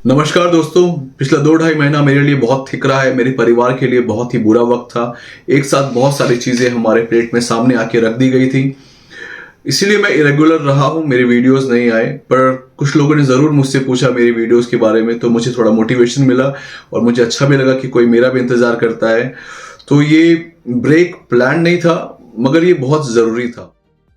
नमस्कार दोस्तों। पिछला 2-2.5 महीना मेरे लिए बहुत थिक रहा है। मेरे परिवार के लिए बहुत ही बुरा वक्त था। एक साथ बहुत सारी चीजें हमारे प्लेट में सामने आके रख दी गई थी, इसीलिए मैं इरेगुलर रहा हूं। मेरे वीडियोस नहीं आए, पर कुछ लोगों ने जरूर मुझसे पूछा मेरी वीडियोस के बारे में, तो मुझे थोड़ा मोटिवेशन मिला और मुझे अच्छा भी लगा कि कोई मेरा भी इंतजार करता है। तो ये ब्रेक प्लान नहीं था, मगर ये बहुत जरूरी था।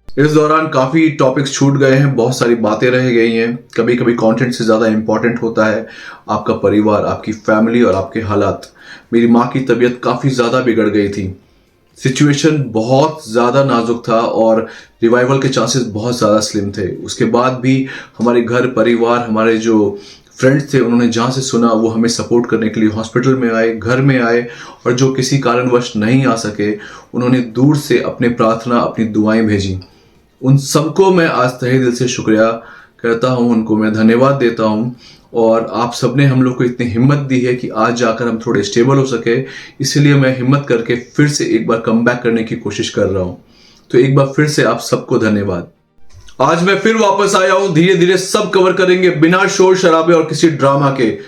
इस दौरान काफी टॉपिक्स छूट गए हैं, बहुत सारी बातें रह गई हैं। कभी कभी कंटेंट से ज्यादा इंपॉर्टेंट होता है आपका परिवार, आपकी फैमिली और आपके हालात। मेरी माँ की तबीयत काफी ज्यादा बिगड़ गई थी, सिचुएशन बहुत ज्यादा नाजुक था और रिवाइवल के चांसेस बहुत ज्यादा स्लिम थे। उसके बाद भी हमारे घर परिवार, हमारे जो फ्रेंड्स थे, उन्होंने जहां से सुना वो हमें सपोर्ट करने के लिए हॉस्पिटल में आए, घर में आए, और जो किसी कारणवश नहीं आ सके उन्होंने दूर से अपने प्रार्थना, अपनी दुआएं भेजी। उन सबको मैं आज तहे दिल से शुक्रिया करता हूं, उनको मैं धन्यवाद देता हूं। और आप सबने हम लोग को इतनी हिम्मत दी है कि आज जाकर हम थोड़े स्टेबल हो सके, इसीलिए मैं हिम्मत करके फिर से एक बार कम बैक करने की कोशिश कर रहा हूं। तो एक बार फिर से आप सबको धन्यवाद। आज मैं फिर वापस आया हूं, धीरे धीरे सब कवर करेंगे, बिना शोर शराबे और किसी ड्रामा के,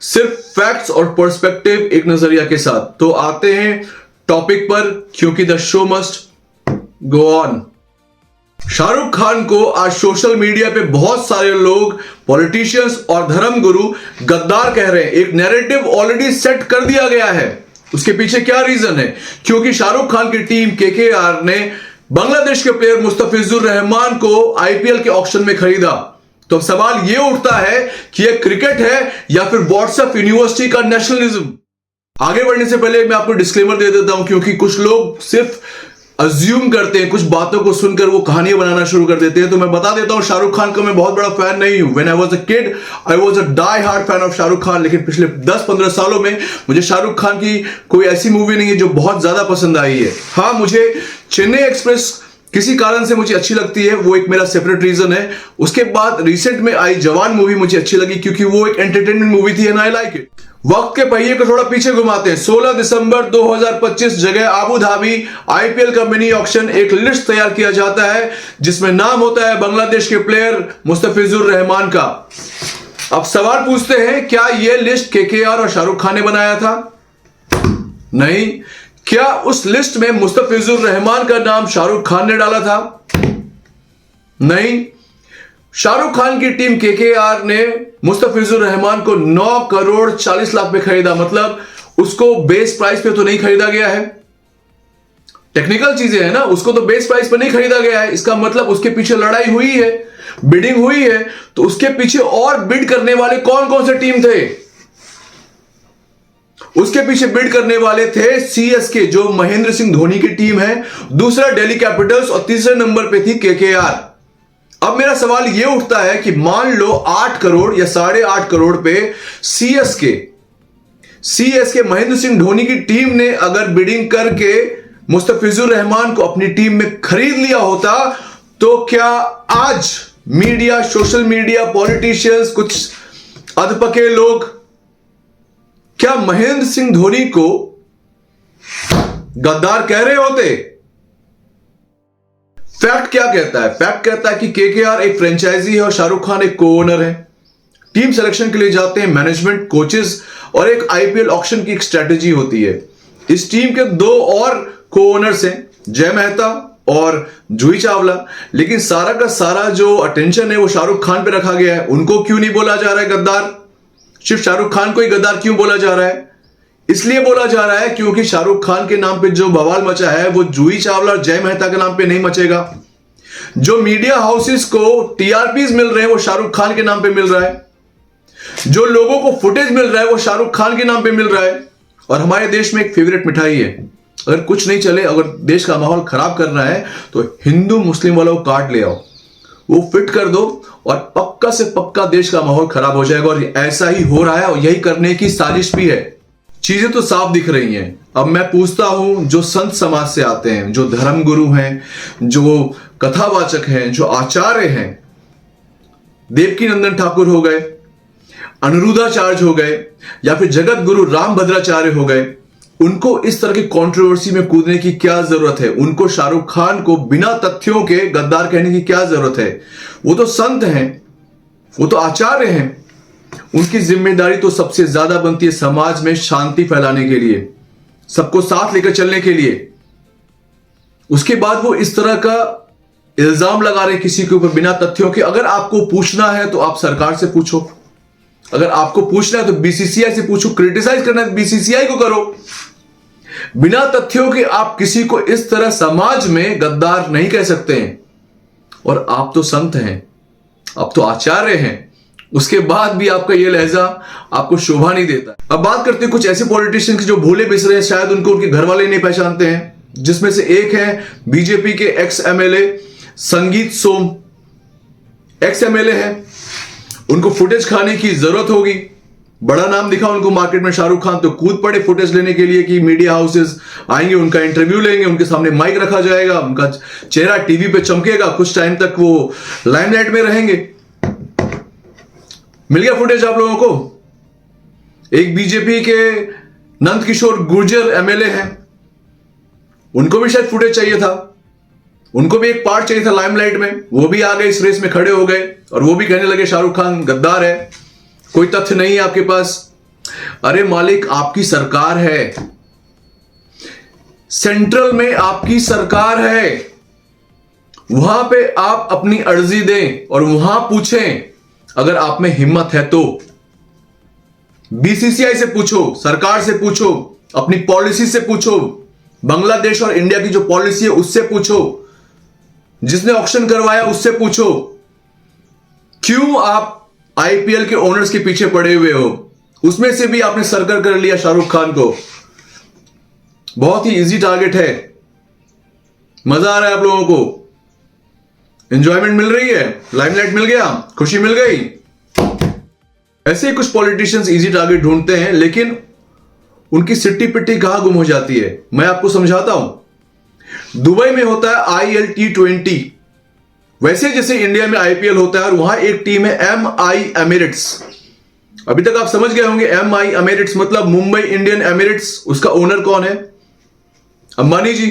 सिर्फ फैक्ट्स और पर्सपेक्टिव, एक नजरिया के साथ। तो आते हैं टॉपिक पर, क्योंकि the show must go on. Shahrukh Khan को आज सोशल मीडिया पे बहुत सारे लोग, पॉलिटिशियंस और धर्म गुरु गद्दार कह रहे हैं। एक नैरेटिव ऑलरेडी सेट कर दिया गया है। उसके पीछे क्या रीजन है? क्योंकि शाहरुख खान की टीम केकेआर ने बांग्लादेश के प्लेयर मुस्तफिजुर रहमान को आईपीएल के ऑक्शन में खरीदा। तो अब सवाल यह उठता है कि यह क्रिकेट है या फिर व्हाट्सएप यूनिवर्सिटी का नेशनलिज्म। आगे बढ़ने से पहले मैं आपको डिस्क्लेमर दे देता हूं, क्योंकि कुछ लोग सिर्फ अज्यूम करते हैं, कुछ बातों को सुनकर वो कहानियां बनाना शुरू कर देते हैं। तो मैं बता देता हूं, शाहरुख खान का मैं बहुत बड़ा फैन नहीं हूं। When I was a kid I was a die hard fan of Shahrukh Khan, लेकिन पिछले 10-15 सालों में मुझे शाहरुख खान की कोई ऐसी मूवी नहीं है जो बहुत ज्यादा पसंद आई है। हाँ, मुझे चेन्नई एक्सप्रेस किसी कारण से मुझे अच्छी लगती है, वो एक मेरा सेपरेट रीजन है। उसके बाद रिसेंट में आई जवान मूवी मुझे अच्छी लगी, क्योंकि वो एक एंटरटेनमेंट मूवी थी एंड आई लाइक इट। वक्त के पहिए को थोड़ा पीछे घुमाते हैं। 16 दिसंबर 2025 जगह आबू धाबी आईपीएल का मिनी ऑक्शन, एक लिस्ट तैयार किया जाता है जिसमें नाम होता है बांग्लादेश के प्लेयर मुस्तफिजुर रहमान का। अब सवाल पूछते हैं, क्या यह लिस्ट केकेआर और शाहरुख खान ने बनाया था? नहीं। क्या उस लिस्ट में मुस्तफिजुर रहमान का नाम शाहरुख खान ने डाला था? नहीं। शाहरुख खान की टीम केकेआर ने मुस्तफिजुर रहमान को 9 करोड़ 40 लाख पे खरीदा। मतलब उसको बेस प्राइस पे तो नहीं खरीदा गया है, टेक्निकल चीजें है ना, उसको तो बेस प्राइस पे नहीं खरीदा गया है। इसका मतलब उसके पीछे लड़ाई हुई है, बिडिंग हुई है। तो उसके पीछे और बिड करने वाले कौन कौन से टीम थे? उसके पीछे बिड करने वाले थे सीएसके, जो महेंद्र सिंह धोनी की टीम है, दूसरा दिल्ली कैपिटल्स और तीसरे नंबर पे थी केकेआर। अब मेरा सवाल यह उठता है कि मान लो 8 करोड़ या 8.5 करोड़ पे सीएसके महेंद्र सिंह धोनी की टीम ने अगर बिडिंग करके मुस्तफिजुर रहमान को अपनी टीम में खरीद लिया होता, तो क्या आज मीडिया, सोशल मीडिया, पॉलिटिशियंस, कुछ अधपके लोग, क्या महेंद्र सिंह धोनी को गद्दार कह रहे होते? फैक्ट क्या कहता है? फैक्ट कहता है कि केकेआर एक फ्रेंचाइजी है और शाहरुख खान एक को ओनर है। टीम सिलेक्शन के लिए जाते हैं मैनेजमेंट, कोचेस और एक आईपीएल ऑक्शन की एक स्ट्रेटेजी होती है। इस टीम के 2 और को ओनर्स हैं, जय मेहता और जूही चावला, लेकिन सारा का सारा जो अटेंशन है वो शाहरुख खान पे रखा गया है। उनको क्यों नहीं बोला जा रहा है गद्दार? सिर्फ शाहरुख खान को ही गद्दार क्यों बोला जा रहा है? इसलिए बोला जा रहा है क्योंकि शाहरुख खान के नाम पे जो बवाल मचा है वो जूही चावला और जय मेहता के नाम पे नहीं मचेगा। जो मीडिया हाउसेस को टीआरपीज मिल रहे हैं वो शाहरुख खान के नाम पे मिल रहा है। जो लोगों को फुटेज मिल रहा है वो शाहरुख खान के नाम पे मिल रहा है। और हमारे देश में एक फेवरेट मिठाई है, अगर कुछ नहीं चले, अगर देश का माहौल खराब करना है तो हिंदू मुस्लिम वालों को कार्ड ले आओ, वो फिट कर दो और पक्का से पक्का देश का माहौल खराब हो जाएगा। और ऐसा ही हो रहा है और यही करने की साजिश भी है। चीजें तो साफ दिख रही हैं। अब मैं पूछता हूं, जो संत समाज से आते हैं, जो धर्म गुरु हैं, जो कथावाचक हैं, जो आचार्य हैं, देवकी नंदन ठाकुर हो गए, अनिरुद्धाचार्य हो गए, या फिर जगत गुरु राम भद्राचार्य हो गए, उनको इस तरह की कंट्रोवर्सी में कूदने की क्या जरूरत है? उनको शाहरुख खान को बिना तथ्यों के गद्दार कहने की क्या जरूरत है? वो तो संत हैं, वो तो आचार्य हैं। उनकी जिम्मेदारी तो सबसे ज्यादा बनती है समाज में शांति फैलाने के लिए, सबको साथ लेकर चलने के लिए। उसके बाद वो इस तरह का इल्जाम लगा रहे किसी के ऊपर बिना तथ्यों के। अगर आपको पूछना है तो आप सरकार से पूछो, अगर आपको पूछना है तो बीसीसीआई से पूछो, क्रिटिसाइज करना है तो बीसीसीआई को करो। बिना तथ्यों के आप किसी को इस तरह समाज में गद्दार नहीं कह सकते हैं। और आप तो संत हैं, आप तो आचार्य हैं, उसके बाद भी आपका यह लहजा आपको शोभा नहीं देता। अब बात करते हैं कुछ ऐसे पॉलिटिशियंस की जो भूले बिसरे हैं, शायद उनको उनके घर वाले नहीं पहचानते हैं, जिसमें से एक है बीजेपी के एक्स एमएलए संगीत सोम। एक्स एमएलए है, उनको फुटेज खाने की जरूरत होगी। बड़ा नाम दिखा उनको मार्केट में, शाहरुख खान तो कूद पड़े फुटेज लेने के लिए कि मीडिया हाउसेस आएंगे, उनका इंटरव्यू लेंगे, उनके सामने माइक रखा जाएगा, उनका चेहरा टीवी पे चमकेगा, कुछ टाइम तक वो लाइमलाइट में रहेंगे। मिल गया फुटेज आप लोगों को। एक बीजेपी के नंद किशोर गुर्जर एमएलए हैं, उनको भी शायद फुटेज चाहिए था, उनको भी एक पार्ट चाहिए था लाइमलाइट में। वो भी आ गए, इस रेस में खड़े हो गए और वो भी कहने लगे शाहरुख खान गद्दार है, कोई तथ्य नहीं है आपके पास। अरे मालिक, आपकी सरकार है, सेंट्रल में आपकी सरकार है, वहां पे आप अपनी अर्जी दें और वहां पूछें अगर आप में हिम्मत है तो। बीसीसीआई से पूछो, सरकार से पूछो, अपनी पॉलिसी से पूछो, बांग्लादेश और इंडिया की जो पॉलिसी है उससे पूछो, जिसने ऑक्शन करवाया उससे पूछो। क्यों आप आईपीएल के ओनर्स के पीछे पड़े हुए हो? उसमें से भी आपने सर्कल कर लिया शाहरुख खान को। बहुत ही इजी टारगेट है। मजा आ रहा है आप लोगों को, एंजॉयमेंट मिल रही है, लाइमलाइट मिल गया, खुशी मिल गई। ऐसे ही कुछ पॉलिटिशियंस इजी टारगेट ढूंढते हैं, लेकिन उनकी सिट्टी पिट्टी कहां गुम हो जाती है, मैं आपको समझाता हूं। दुबई में होता है ILT20, वैसे जैसे इंडिया में आईपीएल होता है, और वहां एक टीम है MI एमिरेट्स। अभी तक आप समझ गए होंगे MI एमिरेट्स मतलब मुंबई इंडियन एमिरेट्स। उसका ओनर कौन है? अंबानी जी।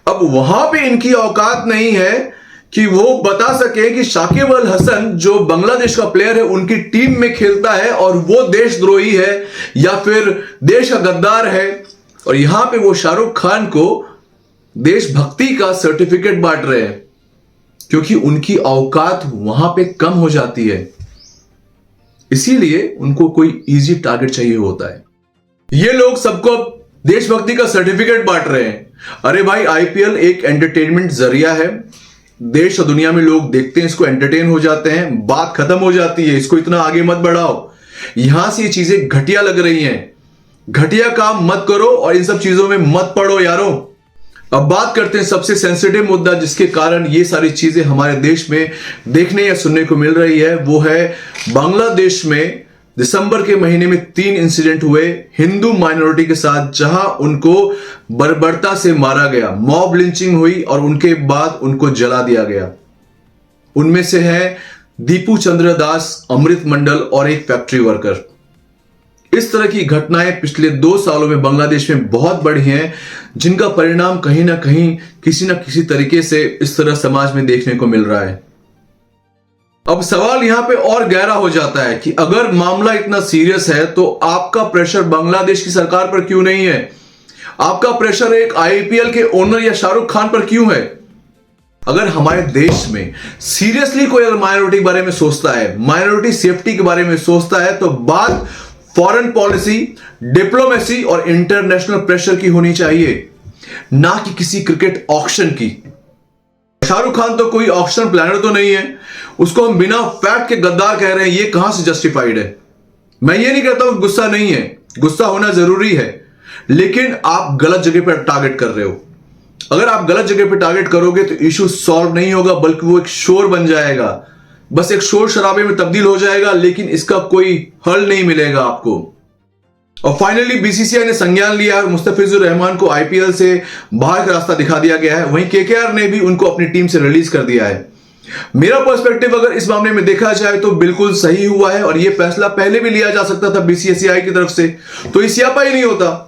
अब वहां पे इनकी औकात नहीं है कि वो बता सके कि शाकिब अल हसन जो बांग्लादेश का प्लेयर है उनकी टीम में खेलता है और वो देशद्रोही है या फिर देश का गद्दार है, और यहां पे वो शाहरुख खान को देशभक्ति का सर्टिफिकेट बांट रहे हैं, क्योंकि उनकी औकात वहां पे कम हो जाती है। इसीलिए उनको कोई इजी टारगेट चाहिए होता है। ये लोग सबको देशभक्ति का सर्टिफिकेट बांट रहे हैं। अरे भाई, आईपीएल एक एंटरटेनमेंट जरिया है, देश और दुनिया में लोग देखते हैं, इसको एंटरटेन हो जाते हैं, बात खत्म हो जाती है, इसको इतना आगे मत बढ़ाओ। यहां से ये चीजें घटिया लग रही हैं, घटिया काम मत करो और इन सब चीजों में मत पड़ो यारों। अब बात करते हैं सबसे सेंसिटिव मुद्दा जिसके कारण ये सारी चीजें हमारे देश में देखने या सुनने को मिल रही है, वो है बांग्लादेश में दिसंबर के महीने में 3 इंसिडेंट हुए हिंदू माइनॉरिटी के साथ, जहां उनको बर्बरता से मारा गया, मॉब लिंचिंग हुई और उनके बाद उनको जला दिया गया। उनमें से है दीपू चंद्र दास, अमृत मंडल और एक फैक्ट्री वर्कर। इस तरह की घटनाएं पिछले 2 सालों में बांग्लादेश में बहुत बढ़ी हैं, जिनका परिणाम कहीं ना कहीं किसी ना किसी तरीके से इस तरह समाज में देखने को मिल रहा है। अब सवाल यहां पे और गहरा हो जाता है कि अगर मामला इतना सीरियस है तो आपका प्रेशर बांग्लादेश की सरकार पर क्यों नहीं है? आपका प्रेशर एक आईपीएल के ओनर या शाहरुख खान पर क्यों है? अगर हमारे देश में सीरियसली कोई अगर माइनॉरिटी के बारे में सोचता है, माइनॉरिटी सेफ्टी के बारे में सोचता है, तो बात फॉरेन पॉलिसी, डिप्लोमेसी और इंटरनेशनल प्रेशर की होनी चाहिए, ना कि किसी क्रिकेट ऑक्शन की। शाहरुख खान तो कोई ऑक्शन प्लानर तो नहीं है, उसको हम बिना फैक्ट के गद्दार कह रहे हैं, ये कहां से जस्टिफाइड है? मैं ये नहीं कहता हूं गुस्सा नहीं है, गुस्सा होना जरूरी है, लेकिन आप गलत जगह पर टारगेट कर रहे हो। अगर आप गलत जगह पर टारगेट करोगे तो इशू सॉल्व नहीं होगा, बल्कि वो एक शोर बन जाएगा, बस एक शोर शराबे में तब्दील हो जाएगा, लेकिन इसका कोई हल नहीं मिलेगा आपको। और फाइनली बीसीसीआई ने संज्ञान लिया और मुस्तफिजुर रहमान को आईपीएल से बाहर का रास्ता दिखा दिया गया है। वहीं केकेआर ने भी उनको अपनी टीम से रिलीज कर दिया है। मेरा पर्सपेक्टिव अगर इस मामले में देखा जाए तो बिल्कुल सही हुआ है, और यह फैसला पहले भी लिया जा सकता था बीसीसीआई की तरफ से, तो इस स्यापा ही नहीं होता।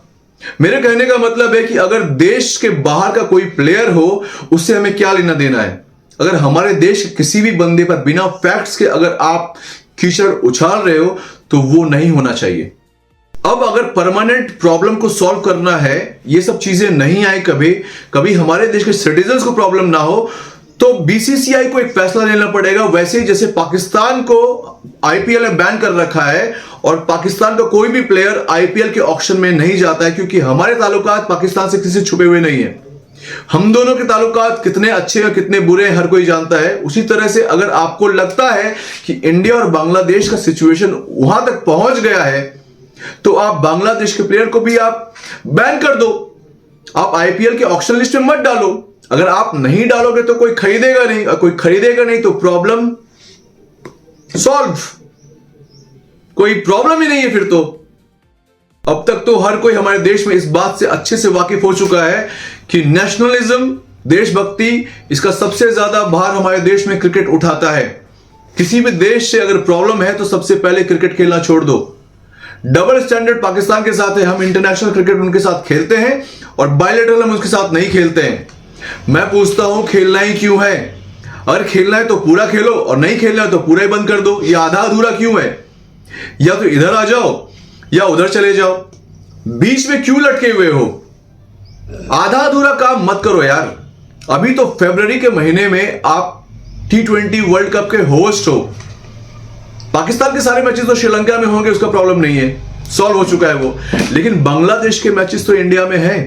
मेरे कहने का मतलब है कि अगर देश के बाहर का कोई प्लेयर हो, उससे हमें क्या लेना देना है? अगर हमारे देश के किसी भी बंदे पर बिना फैक्ट्स के अगर आप कीचड़ उछाल रहे हो तो वो नहीं होना चाहिए। अब अगर परमानेंट प्रॉब्लम को सॉल्व करना है, ये सब चीजें नहीं आए कभी हमारे देश के सिटीजन्स को प्रॉब्लम ना हो, तो बीसीसीआई को एक फैसला लेना पड़ेगा। वैसे ही जैसे पाकिस्तान को आईपीएल में बैन कर रखा है और पाकिस्तान का कोई भी प्लेयर आईपीएल के ऑक्शन में नहीं जाता है, क्योंकि हमारे ताल्लुकात पाकिस्तान से किसी छुपे हुए नहीं है। हम दोनों के ताल्लुकात कितने अच्छे और कितने बुरे हैं हर कोई जानता है। उसी तरह से अगर आपको लगता है कि इंडिया और बांग्लादेश का सिचुएशन वहां तक पहुंच गया है, तो आप बांग्लादेश के प्लेयर को भी आप बैन कर दो, आप आईपीएल के ऑक्शन लिस्ट में मत डालो। अगर आप नहीं डालोगे तो कोई खरीदेगा नहीं, और कोई खरीदेगा नहीं तो प्रॉब्लम सॉल्व, कोई प्रॉब्लम ही नहीं है फिर तो। अब तक तो हर कोई हमारे देश में इस बात से अच्छे से वाकिफ हो चुका है कि नेशनलिज्म, देशभक्ति, इसका सबसे ज्यादा भार हमारे देश में क्रिकेट उठाता है। किसी भी देश से अगर प्रॉब्लम है तो सबसे पहले क्रिकेट खेलना छोड़ दो। डबल स्टैंडर्ड पाकिस्तान के साथ है, हम इंटरनेशनल क्रिकेट उनके साथ खेलते हैं और बायलैटरल हम उसके साथ नहीं खेलते हैं। मैं पूछता हूं खेलना ही क्यों है? अगर खेलना है तो पूरा खेलो और नहीं खेलना है तो पूरा ही बंद कर दो। ये आधा अधूरा क्यों है? या तो इधर आ जाओ या उधर चले जाओ, बीच में क्यों लटके हुए हो? आधा अधूरा काम मत करो यार। अभी तो फरवरी के महीने में आप T20 वर्ल्ड कप के होस्ट हो। पाकिस्तान के सारे मैचेस तो श्रीलंका में होंगे, उसका प्रॉब्लम नहीं है, सॉल्व हो चुका है वो। लेकिन बांग्लादेश के मैचेस तो इंडिया में हैं।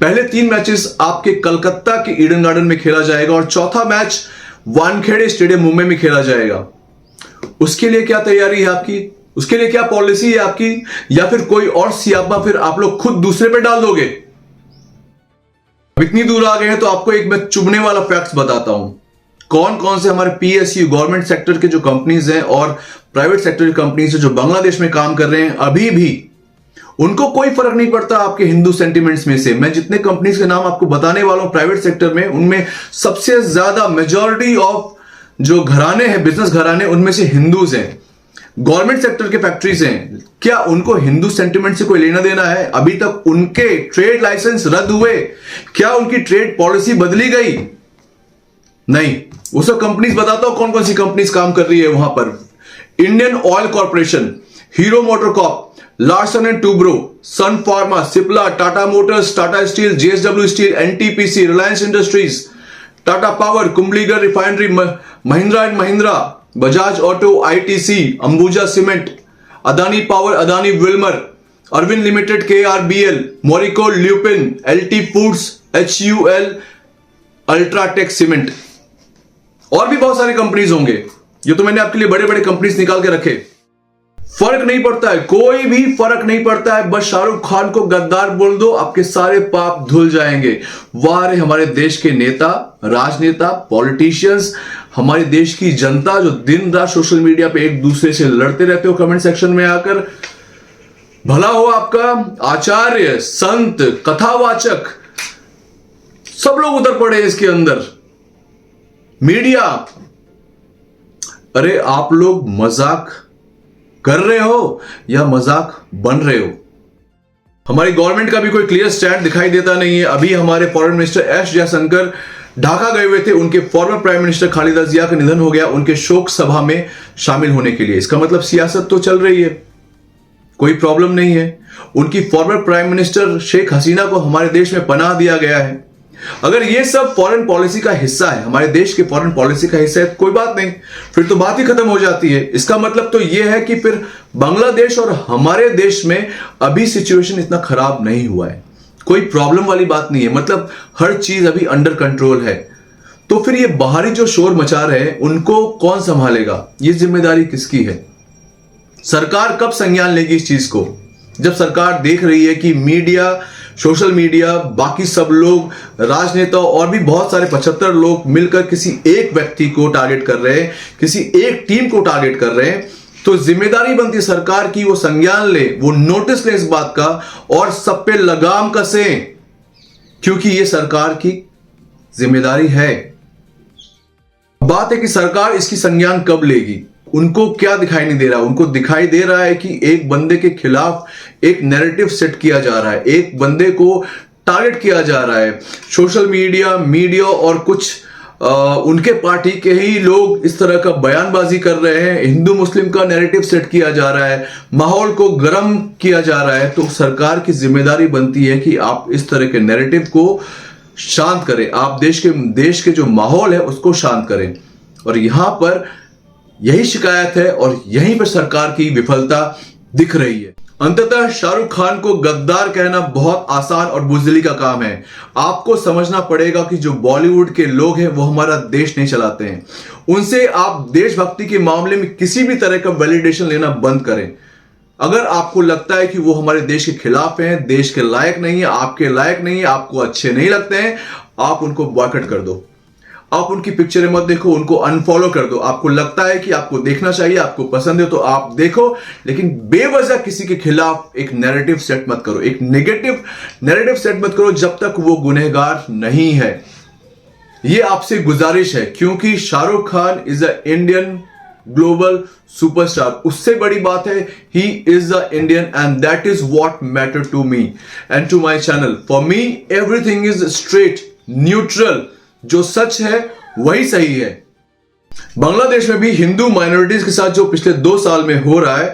पहले 3 मैचेस आपके कलकत्ता के ईडन गार्डन में खेला जाएगा और चौथा मैच वानखेड़े स्टेडियम मुंबई में खेला जाएगा। उसके लिए क्या तैयारी है आपकी? उसके लिए क्या पॉलिसी है आपकी? या फिर कोई और सियापा फिर आप लोग खुद दूसरे पे डाल दोगे? इतनी दूर आ गए हैं तो आपको एक मैं चुभने वाला फैक्ट्स बताता हूं। कौन कौन से हमारे पीएसयू गवर्नमेंट सेक्टर के जो कंपनीज हैं और प्राइवेट सेक्टर की कंपनीज हैं जो बांग्लादेश में काम कर रहे हैं, अभी भी उनको कोई फर्क नहीं पड़ता आपके हिंदू सेंटिमेंट्स में से। मैं जितने कंपनीज के नाम आपको बताने वाला हूं प्राइवेट सेक्टर में, उनमें सबसे ज्यादा मेजॉरिटी ऑफ जो घराने हैं, बिजनेस घराने, उनमें से हिंदूज हैं। गवर्नमेंट सेक्टर के फैक्ट्रीज हैं, क्या उनको हिंदू सेंटिमेंट से कोई लेना देना है? अभी तक उनके ट्रेड लाइसेंस रद्द हुए? क्या उनकी ट्रेड पॉलिसी बदली गई? नहीं। वो सब कंपनीज बताता हूं कौन कौन सी कंपनीज काम कर रही है वहां पर। Indian oil corporation, Hero MotoCorp, Larsen and Toubro, Sun Pharma, Cipla, Tata motors, Tata steel, JSW steel, NTPC, Reliance industries, Tata power, Kumbhalgarh refinery, Mahindra and Mahindra, Bajaj auto, ITC, Ambuja cement, Adani power, Adani Wilmar, Arvind limited, KRBL, Marico, Lupin, LT foods, HUL, UltraTech cement, और भी बहुत सारी companies होंगे। ये तो मैंने आपके लिए बड़े बड़े कंपनीज निकाल के रखे। फर्क नहीं पड़ता है, कोई भी फर्क नहीं पड़ता है। बस शाहरुख खान को गद्दार बोल दो, आपके सारे पाप धुल जाएंगे। वाह रे हमारे देश के नेता, राजनेता, पॉलिटिशियंस, हमारे देश की जनता जो दिन रात सोशल मीडिया पे एक दूसरे से लड़ते रहते हो कमेंट सेक्शन में आकर। भला हो आपका। आचार्य, संत, कथावाचक, सब लोग उतर पड़े इसके अंदर। मीडिया, अरे आप लोग मजाक कर रहे हो या मजाक बन रहे हो? हमारी गवर्नमेंट का भी कोई क्लियर स्टैंड दिखाई देता नहीं है। अभी हमारे foreign minister S Jaishankar Dhaka गए हुए थे, उनके फॉर्मर प्राइम मिनिस्टर खालिदा जिया का निधन हो गया, उनके शोक सभा में शामिल होने के लिए। इसका मतलब सियासत तो चल रही है, कोई प्रॉब्लम नहीं है। उनकी former prime minister Sheikh Hasina को हमारे देश में पनाह दिया गया है। अगर ये सब फॉरेन पॉलिसी का हिस्सा है, हमारे देश के फॉरेन पॉलिसी का हिस्सा है, तो कोई बात नहीं, फिर तो बात ही खत्म हो जाती है। इसका मतलब तो यह है कि फिर बांग्लादेश और हमारे देश में अभी सिचुएशन इतना खराब नहीं हुआ है, कोई प्रॉब्लम वाली बात नहीं है, मतलब हर चीज अभी अंडर कंट्रोल है। तो फिर ये बाहरी जो शोर मचा रहे हैं उनको कौन संभालेगा? ये जिम्मेदारी किसकी है? सरकार कब संज्ञान लेगी इस चीज को? जब सरकार देख रही है कि मीडिया, सोशल मीडिया, बाकी सब लोग, राजनेता और भी बहुत सारे 75 लोग मिलकर किसी एक व्यक्ति को टारगेट कर रहे हैं, किसी एक टीम को टारगेट कर रहे हैं, तो जिम्मेदारी बनती है सरकार की, वो संज्ञान ले, वो नोटिस ले इस बात का और सब पे लगाम कसे, क्योंकि ये सरकार की जिम्मेदारी है। बात है कि सरकार इसकी संज्ञान कब लेगी? उनको क्या दिखाई नहीं दे रहा? उनको दिखाई दे रहा है कि एक बंदे के खिलाफ एक नैरेटिव सेट किया जा रहा है, एक बंदे को टारगेट किया जा रहा है। सोशल मीडिया और कुछ उनके पार्टी के ही लोग इस तरह का बयानबाजी कर रहे हैं, हिंदू मुस्लिम का नैरेटिव सेट किया जा रहा है, माहौल को गर्म किया जा रहा है, तो सरकार की जिम्मेदारी बनती है कि आप इस तरह के नैरेटिव को शांत करें, आप देश के जो माहौल है उसको शांत करें। और यहां पर यही शिकायत है और यहीं पर सरकार की विफलता दिख रही है। अंततः शाहरुख खान को गद्दार कहना बहुत आसान और बुज़दिली का काम है। आपको समझना पड़ेगा कि जो बॉलीवुड के लोग हैं वो हमारा देश नहीं चलाते हैं। उनसे आप देशभक्ति के मामले में किसी भी तरह का वैलिडेशन लेना बंद करें। अगर आपको लगता है कि वो हमारे देश के खिलाफ हैं, देश के लायक नहीं है, आपके लायक नहीं है, आपको अच्छे नहीं लगते हैं, आप उनको बॉयकॉट कर दो, आप उनकी पिक्चरें मत देखो, उनको अनफॉलो कर दो। आपको लगता है कि आपको देखना चाहिए, आपको पसंद है तो आप देखो, लेकिन बेवजह किसी के खिलाफ एक नैरेटिव सेट मत करो, एक नेगेटिव नैरेटिव सेट मत करो जब तक वो गुनहगार नहीं है। ये आपसे गुजारिश है, क्योंकि Shahrukh Khan is a Indian global superstar. उससे बड़ी बात है, he is a Indian and that is what matter to me and to my channel. For me everything is straight, neutral, जो सच है वही सही है। बांग्लादेश में भी हिंदू माइनॉरिटीज के साथ जो पिछले 2 साल में हो रहा है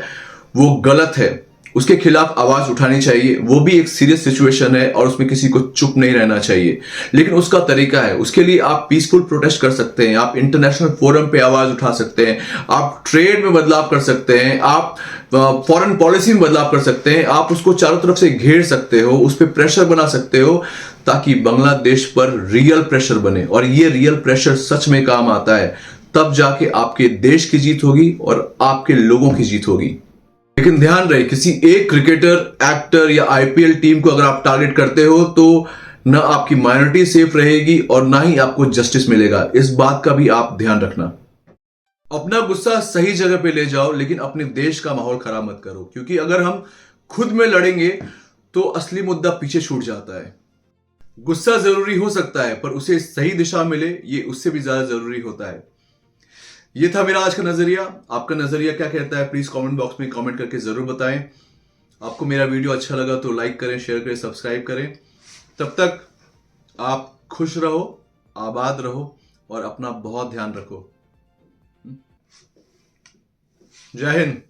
वो गलत है, उसके खिलाफ आवाज उठानी चाहिए। वो भी एक सीरियस सिचुएशन है और उसमें किसी को चुप नहीं रहना चाहिए, लेकिन उसका तरीका है। उसके लिए आप पीसफुल प्रोटेस्ट कर सकते हैं, आप इंटरनेशनल फोरम पे आवाज उठा सकते हैं, आप ट्रेड में बदलाव कर सकते हैं, आप फॉरेन पॉलिसी में बदलाव कर सकते हैं, आप उसको चारों तरफ से घेर सकते हो, उस पर प्रेशर बना सकते हो, ताकि बांग्लादेश पर रियल प्रेशर बने। और ये रियल प्रेशर सच में काम आता है, तब जाके आपके देश की जीत होगी और आपके लोगों की जीत होगी। लेकिन ध्यान रहे, किसी एक क्रिकेटर, एक्टर या आईपीएल टीम को अगर आप टारगेट करते हो तो ना आपकी माइनॉरिटी सेफ रहेगी और ना ही आपको जस्टिस मिलेगा। इस बात का भी आप ध्यान रखना। अपना गुस्सा सही जगह पे ले जाओ, लेकिन अपने देश का माहौल खराब मत करो, क्योंकि अगर हम खुद में लड़ेंगे तो असली मुद्दा पीछे छूट जाता है। गुस्सा जरूरी हो सकता है, पर उसे सही दिशा मिले ये उससे भी ज्यादा जरूरी होता है। ये था मेरा आज का नजरिया। आपका नजरिया क्या कहता है, प्लीज कमेंट बॉक्स में कमेंट करके जरूर बताएं। आपको मेरा वीडियो अच्छा लगा तो लाइक करें, शेयर करें, सब्सक्राइब करें। तब तक आप खुश रहो, आबाद रहो और अपना बहुत ध्यान रखो। जय हिंद।